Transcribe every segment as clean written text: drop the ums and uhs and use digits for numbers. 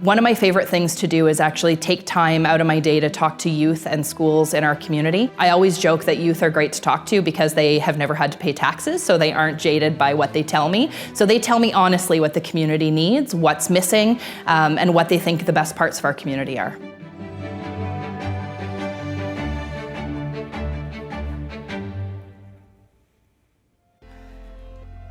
One of my favorite things to do is actually take time out of my day to talk to youth and schools in our community. I always joke that youth are great to talk to because they have never had to pay taxes, so they aren't jaded by what they tell me. So they tell me honestly what the community needs, what's missing, and what they think the best parts of our community are.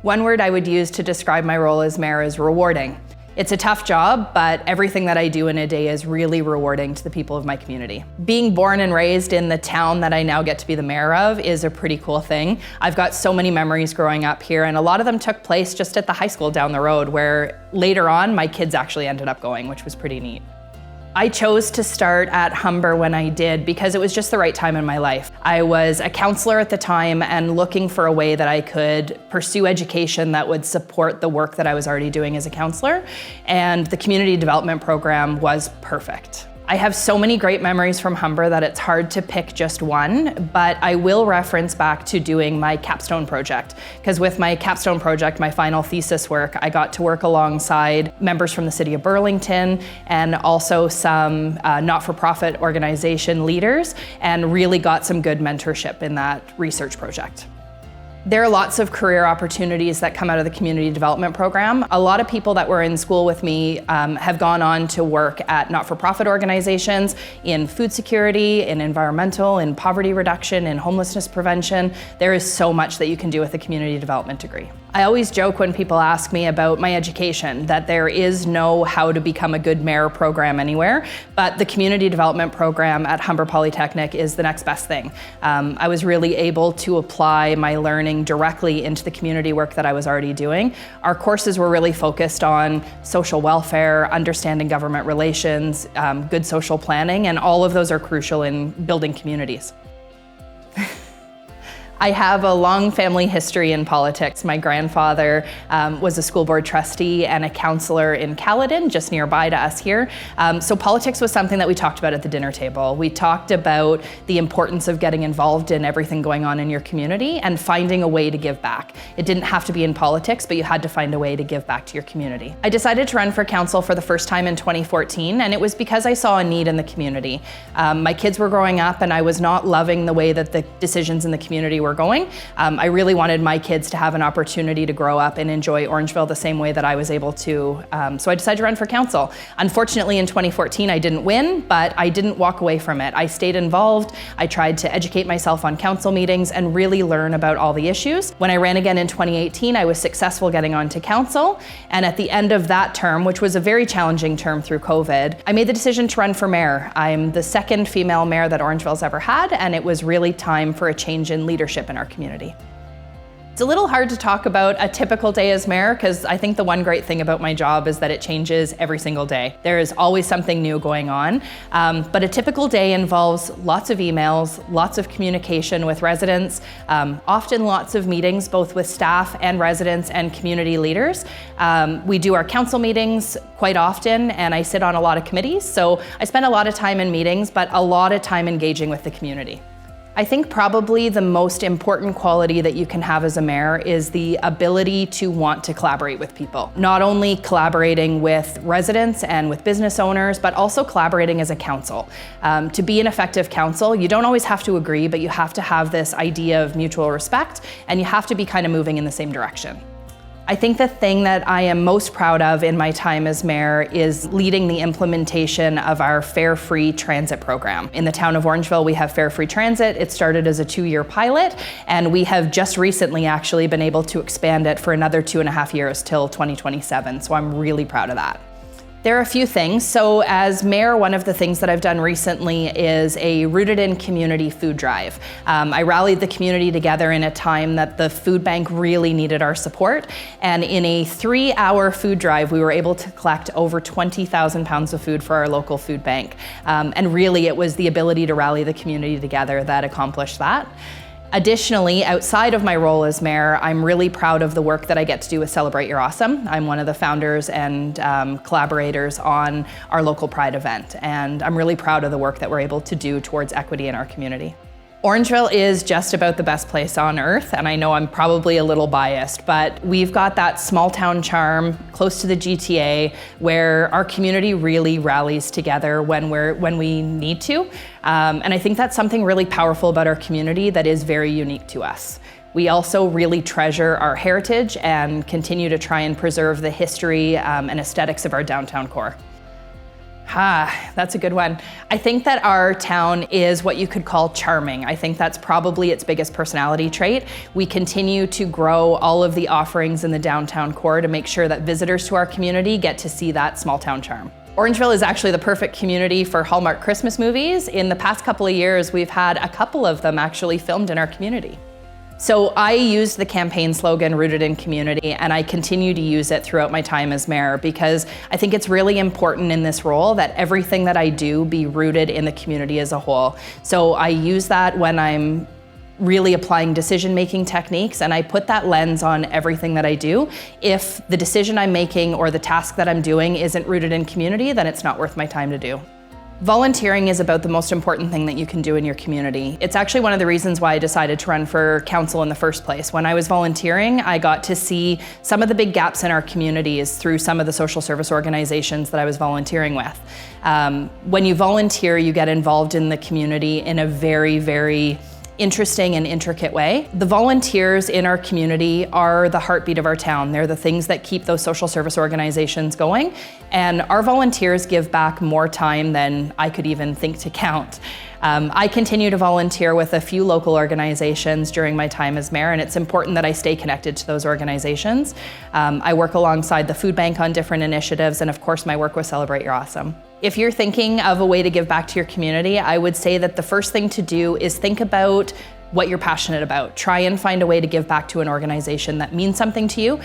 One word I would use to describe my role as mayor is rewarding. It's a tough job, but everything that I do in a day is really rewarding to the people of my community. Being born and raised in the town that I now get to be the mayor of is a pretty cool thing. I've got so many memories growing up here, and a lot of them took place just at the high school down the road, where later on my kids actually ended up going, which was pretty neat. I chose to start at Humber when I did because it was just the right time in my life. I was a counselor at the time and looking for a way that I could pursue education that would support the work that I was already doing as a counselor, and the community development program was perfect. I have so many great memories from Humber that it's hard to pick just one, but I will reference back to doing my capstone project, because with my capstone project, my final thesis work, I got to work alongside members from the city of Burlington and also some not-for-profit organization leaders, and really got some good mentorship in that research project. There are lots of career opportunities that come out of the community development program. A lot of people that were in school with me have gone on to work at not-for-profit organizations in food security, in environmental, in poverty reduction, in homelessness prevention. There is so much that you can do with a community development degree. I always joke when people ask me about my education that there is no how to become a good mayor program anywhere, but the community development program at Humber Polytechnic is the next best thing. I was really able to apply my learning directly into the community work that I was already doing. Our courses were really focused on social welfare, understanding government relations, good social planning, and all of those are crucial in building communities. I have a long family history in politics. My grandfather was a school board trustee and a councillor in Caledon, just nearby to us here. So politics was something that we talked about at the dinner table. We talked about the importance of getting involved in everything going on in your community and finding a way to give back. It didn't have to be in politics, but you had to find a way to give back to your community. I decided to run for council for the first time in 2014, and it was because I saw a need in the community. My kids were growing up and I was not loving the way that the decisions in the community were going. I really wanted my kids to have an opportunity to grow up and enjoy Orangeville the same way that I was able to. So I decided to run for council. Unfortunately, in 2014, I didn't win, but I didn't walk away from it. I stayed involved. I tried to educate myself on council meetings and really learn about all the issues. When I ran again in 2018, I was successful getting onto council. And at the end of that term, which was a very challenging term through COVID, I made the decision to run for mayor. I'm the second female mayor that Orangeville's ever had, and it was really time for a change in leadership in our community. It's a little hard to talk about a typical day as mayor because I think the one great thing about my job is that it changes every single day. There is always something new going on, but a typical day involves lots of emails, lots of communication with residents, often lots of meetings both with staff and residents and community leaders. We do our council meetings quite often, and I sit on a lot of committees, so I spend a lot of time in meetings, but a lot of time engaging with the community. I think probably the most important quality that you can have as a mayor is the ability to want to collaborate with people. Not only collaborating with residents and with business owners, but also collaborating as a council. To be an effective council, you don't always have to agree, but you have to have this idea of mutual respect, and you have to be kind of moving in the same direction. I think the thing that I am most proud of in my time as mayor is leading the implementation of our Fare Free Transit program. In the town of Orangeville, we have Fare Free Transit. It started as a 2-year pilot, and we have just recently actually been able to expand it for another 2.5 years till 2027, so I'm really proud of that. There are a few things. So as mayor, one of the things that I've done recently is a Rooted in Community food drive. I rallied the community together in a time that the food bank really needed our support. And in a 3-hour food drive, we were able to collect over 20,000 pounds of food for our local food bank. And really it was the ability to rally the community together that accomplished that. Additionally, outside of my role as mayor, I'm really proud of the work that I get to do with Celebrate Your Awesome. I'm one of the founders and collaborators on our local Pride event, and I'm really proud of the work that we're able to do towards equity in our community. Orangeville is just about the best place on earth, and I know I'm probably a little biased, but we've got that small town charm close to the GTA where our community really rallies together when we need to. And I think that's something really powerful about our community that is very unique to us. We also really treasure our heritage and continue to try and preserve the history and aesthetics of our downtown core. That's a good one. I think that our town is what you could call charming. I think that's probably its biggest personality trait. We continue to grow all of the offerings in the downtown core to make sure that visitors to our community get to see that small town charm. Orangeville is actually the perfect community for Hallmark Christmas movies. In the past couple of years, we've had a couple of them actually filmed in our community. So I used the campaign slogan, Rooted in Community, and I continue to use it throughout my time as mayor because I think it's really important in this role that everything that I do be rooted in the community as a whole. So I use that when I'm really applying decision-making techniques, and I put that lens on everything that I do. If the decision I'm making or the task that I'm doing isn't rooted in community, then it's not worth my time to do. Volunteering is about the most important thing that you can do in your community. It's actually one of the reasons why I decided to run for council in the first place. When I was volunteering, I got to see some of the big gaps in our communities through some of the social service organizations that I was volunteering with. When you volunteer, you get involved in the community in a very, very interesting and intricate way. The volunteers in our community are the heartbeat of our town. They're the things that keep those social service organizations going. And our volunteers give back more time than I could even think to count. I continue to volunteer with a few local organizations during my time as mayor, and it's important that I stay connected to those organizations. I work alongside the food bank on different initiatives, and of course my work with Celebrate Your Awesome. If you're thinking of a way to give back to your community, I would say that the first thing to do is think about what you're passionate about. Try and find a way to give back to an organization that means something to you.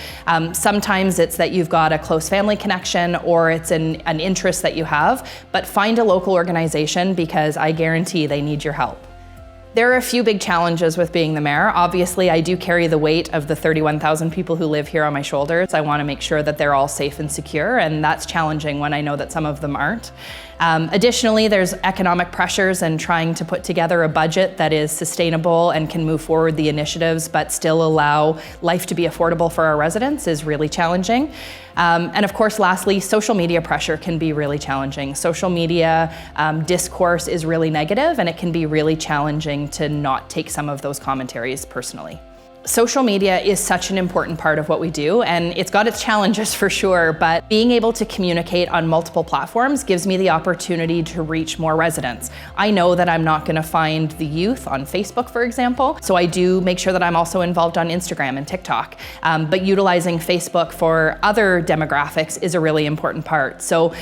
Sometimes it's that you've got a close family connection or it's an interest that you have, but find a local organization because I guarantee they need your help. There are a few big challenges with being the mayor. Obviously, I do carry the weight of the 31,000 people who live here on my shoulders. I want to make sure that they're all safe and secure, and that's challenging when I know that some of them aren't. Additionally, there's economic pressures and trying to put together a budget that is sustainable and can move forward the initiatives but still allow life to be affordable for our residents is really challenging. And of course, lastly, social media pressure can be really challenging. Social media discourse is really negative, and it can be really challenging to not take some of those commentaries personally. Social media is such an important part of what we do, and it's got its challenges for sure, but being able to communicate on multiple platforms gives me the opportunity to reach more residents. I know that I'm not going to find the youth on Facebook, for example, so I do make sure that I'm also involved on Instagram and TikTok, but utilizing Facebook for other demographics is a really important part. So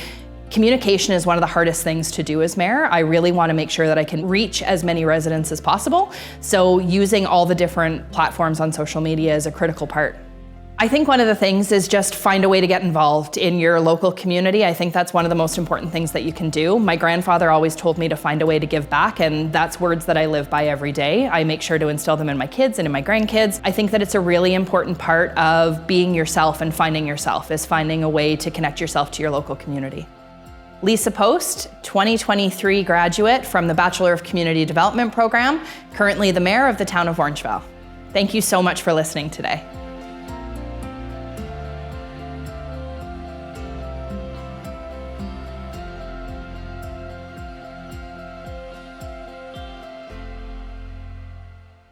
communication is one of the hardest things to do as mayor. I really want to make sure that I can reach as many residents as possible. So using all the different platforms on social media is a critical part. I think one of the things is just find a way to get involved in your local community. I think that's one of the most important things that you can do. My grandfather always told me to find a way to give back, and that's words that I live by every day. I make sure to instill them in my kids and in my grandkids. I think that it's a really important part of being yourself and finding yourself, is finding a way to connect yourself to your local community. Lisa Post, 2023 graduate from the Bachelor of Community Development program, currently the mayor of the Town of Orangeville. Thank you so much for listening today.